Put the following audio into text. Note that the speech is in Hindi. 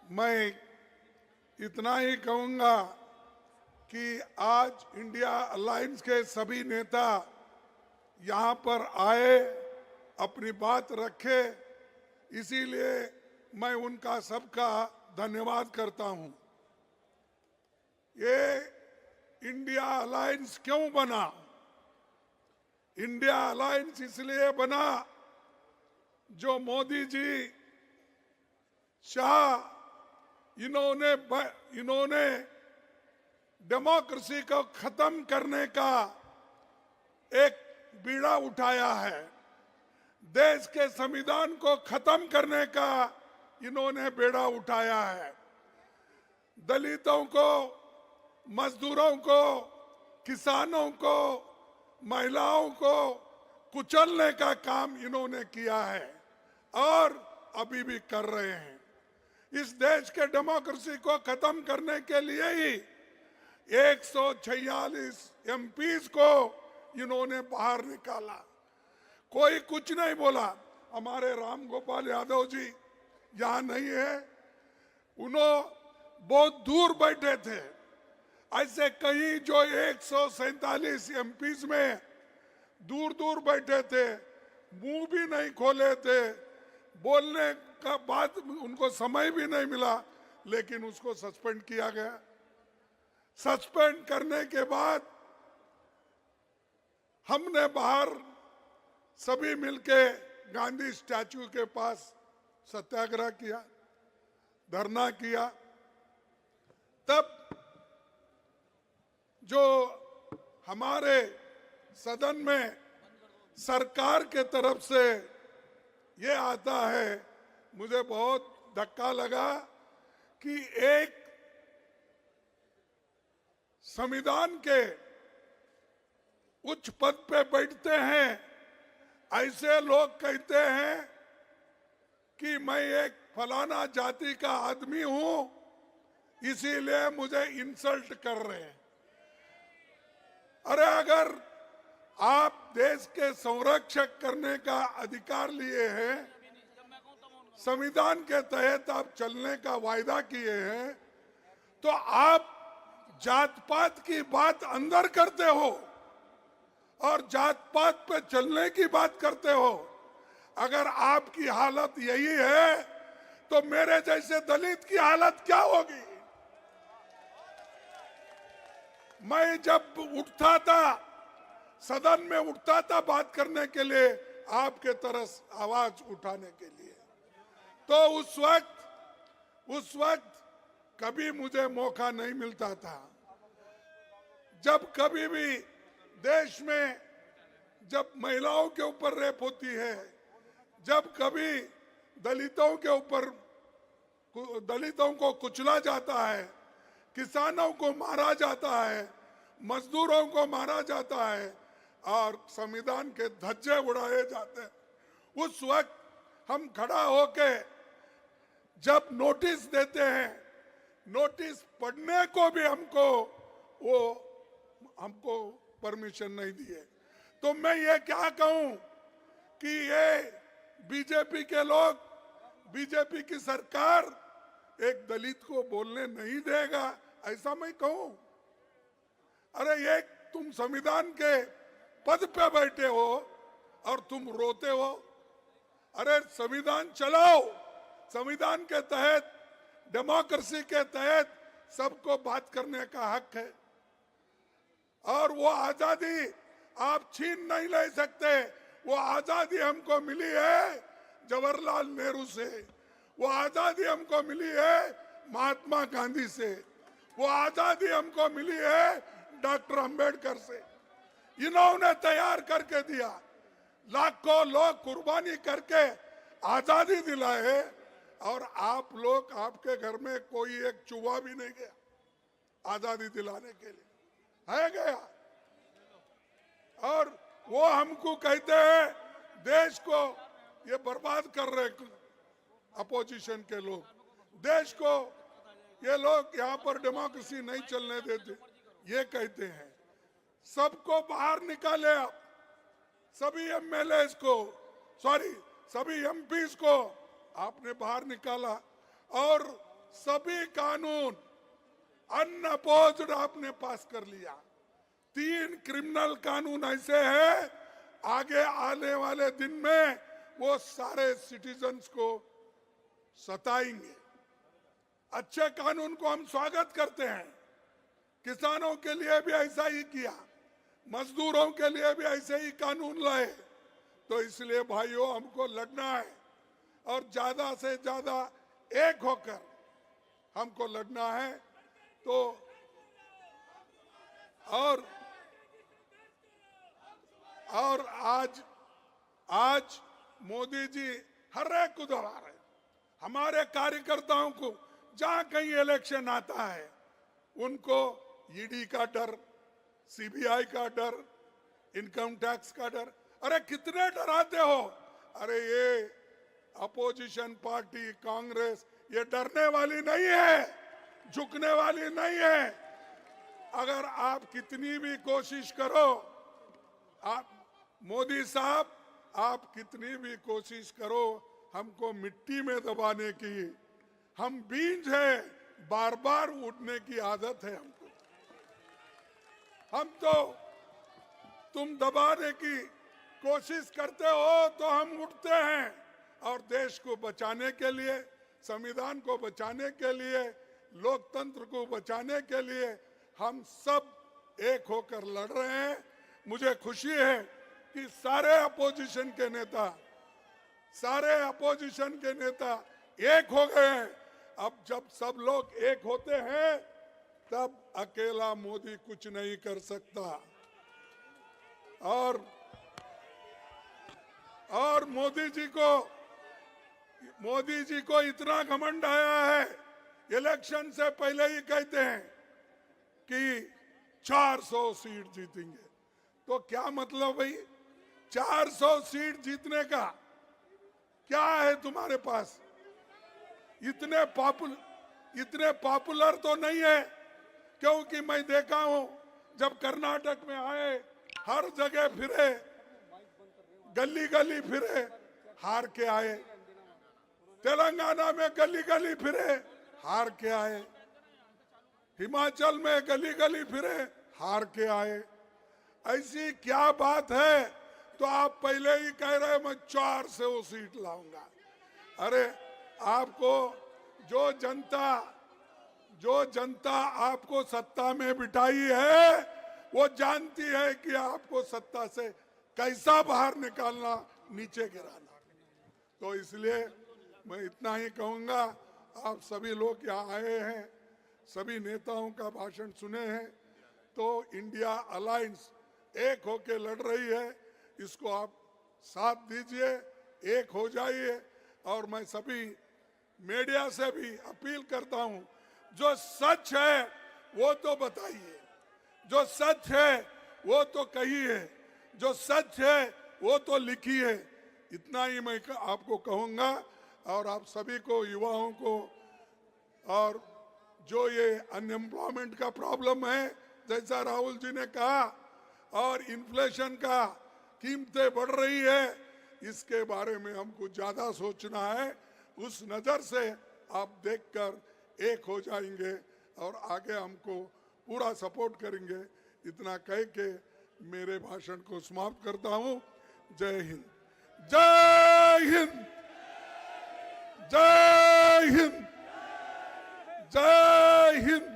मैं इतना ही कहूंगा कि आज इंडिया अलायंस के सभी नेता यहाँ पर आए, अपनी बात रखे, इसीलिए मैं उनका सबका धन्यवाद करता हूँ। ये इंडिया अलायंस क्यों बना? इंडिया अलायंस इसलिए बना जो मोदी जी, शाह, इन्होंने डेमोक्रेसी को खत्म करने का एक बीड़ा उठाया है। देश के संविधान को खत्म करने का इन्होंने बेड़ा उठाया है। दलितों को, मजदूरों को, किसानों को, महिलाओं को कुचलने का काम इन्होंने किया है और अभी भी कर रहे हैं। इस देश के डेमोक्रेसी को खत्म करने के लिए ही 146 एमपीज को इन्होंने बाहर निकाला। कोई कुछ नहीं बोला। हमारे राम गोपाल यादव जी यहाँ नहीं है, उन्होंने बहुत दूर बैठे थे। ऐसे कहीं जो 147 एमपीज में दूर दूर बैठे थे, मुंह भी नहीं खोले थे, बोलने का बात उनको समय भी नहीं मिला, लेकिन उसको सस्पेंड किया गया। सस्पेंड करने के बाद हमने बाहर सभी मिलके गांधी स्टैच्यू के पास सत्याग्रह किया, धरना किया। तब जो हमारे सदन में सरकार के तरफ से ये आता है, मुझे बहुत धक्का लगा कि एक संविधान के उच्च पद पे बैठते हैं ऐसे लोग कहते हैं कि मैं एक फलाना जाति का आदमी हूं, इसीलिए मुझे इंसल्ट कर रहे हैं। अरे अगर आप देश के संरक्षक करने का अधिकार लिए हैं, संविधान के तहत आप चलने का वायदा किए हैं, तो आप जात पात की बात अंदर करते हो और जात पात पे चलने की बात करते हो। अगर आपकी हालत यही है तो मेरे जैसे दलित की हालत क्या होगी? मैं जब उठता था, सदन में उठता था बात करने के लिए, आपके तरफ आवाज उठाने के लिए, तो उस वक्त कभी मुझे मौका नहीं मिलता था। जब कभी भी देश में जब महिलाओं के ऊपर रेप होती है, जब कभी दलितों के ऊपर, दलितों को कुचला जाता है, किसानों को मारा जाता है, मजदूरों को मारा जाता है और संविधान के धज्जे उड़ाए जाते हैं, उस वक्त हम खड़ा होके जब नोटिस देते हैं, नोटिस पढ़ने को भी हमको परमिशन नहीं दिए। तो मैं ये क्या कहूं कि ये बीजेपी के लोग, बीजेपी की सरकार एक दलित को बोलने नहीं देगा, ऐसा मैं कहूं? अरे ये तुम संविधान के पद पे बैठे हो और तुम रोते हो। अरे संविधान चलाओ, संविधान के तहत, डेमोक्रेसी के तहत सबको बात करने का हक है और वो आजादी आप छीन नहीं ले सकते। वो आजादी हमको मिली है जवाहरलाल नेहरू से, वो आजादी हमको मिली है महात्मा गांधी से, वो आजादी हमको मिली है डॉक्टर अंबेडकर से। इन्होंने तैयार करके दिया, लाखों लोग कुर्बानी करके आजादी दिलाए और आप लोग, आपके घर में कोई एक चूहा भी नहीं गया आजादी दिलाने के लिए, है गया? और वो हमको कहते हैं देश को ये बर्बाद कर रहे अपोजिशन के लोग, देश को ये लोग यहाँ पर डेमोक्रेसी नहीं चलने देते, ये कहते हैं। सबको बाहर निकाले आप, सभी एमएलए को, सॉरी सभी एमपीज को आपने बाहर निकाला और सभी कानून अनअपोज्ड आपने पास कर लिया। 3 क्रिमिनल कानून ऐसे हैं, आगे आने वाले दिन में वो सारे सिटीजन्स को सताएंगे। अच्छे कानून को हम स्वागत करते हैं। किसानों के लिए भी ऐसा ही किया, मजदूरों के लिए भी ऐसे ही कानून लाए। तो इसलिए भाइयों, हमको लड़ना है और ज्यादा से ज्यादा एक होकर हमको लड़ना है। तो और आज मोदी जी हर एक को दबा रहे। हमारे कार्यकर्ताओं को जहां कहीं इलेक्शन आता है, उनको ईडी का डर, सीबीआई का डर, इनकम टैक्स का डर। अरे कितने डराते हो? अरे ये अपोजिशन पार्टी कांग्रेस ये डरने वाली नहीं है, झुकने वाली नहीं है। अगर आप कितनी भी कोशिश करो, आप मोदी साहब, आप कितनी भी कोशिश करो हमको मिट्टी में दबाने की, हम बीज हैं, बार बार उठने की आदत है हमको। हम तो तुम दबाने की कोशिश करते हो तो हम उठते हैं, और देश को बचाने के लिए, संविधान को बचाने के लिए, लोकतंत्र को बचाने के लिए हम सब एक होकर लड़ रहे हैं। मुझे खुशी है कि सारे अपोजिशन के नेता एक हो गए हैं। अब जब सब लोग एक होते हैं, तब अकेला मोदी कुछ नहीं कर सकता। और मोदी जी को इतना घमंड आया है, इलेक्शन से पहले ही कहते हैं कि 400 सीट जीतेंगे। तो क्या मतलब भाई? 400 सीट जीतने का क्या है तुम्हारे पास? इतने पॉपुलर तो नहीं है, क्योंकि मैं देखा हूं जब कर्नाटक में आए, हर जगह फिरे, गली गली फिरे, हार के आए। तेलंगाना में गली गली फिरे, हार के आए। हिमाचल में गली गली फिरे, हार के आए। ऐसी क्या बात है? तो आप पहले ही कह रहे मैं 400 सीट लाऊंगा। अरे आपको जो जनता आपको सत्ता में बिठाई है, वो जानती है कि आपको सत्ता से कैसा बाहर निकालना, नीचे गिराना। तो इसलिए मैं इतना ही कहूंगा। आप सभी लोग यहाँ आए हैं, सभी नेताओं का भाषण सुने हैं, तो इंडिया अलायंस एक होके लड़ रही है। इसको आप साथ दीजिए, एक हो जाइए। और मैं सभी मीडिया से भी अपील करता हूं, जो सच है वो तो बताइए, जो सच है वो तो कहिए, जो सच है वो तो लिखिए। इतना ही मैं आपको कहूंगा। और आप सभी को, युवाओं को, और जो ये अनएम्प्लॉयमेंट का प्रॉब्लम है, जैसा राहुल जी ने कहा, और इन्फ्लेशन का कीमतें बढ़ रही है, इसके बारे में हमको ज्यादा सोचना है। उस नजर से आप देखकर एक हो जाएंगे और आगे हमको पूरा सपोर्ट करेंगे। इतना कह के मेरे भाषण को समाप्त करता हूं। जय हिंद, जय हिंद, जय हिंद, जय हिंद।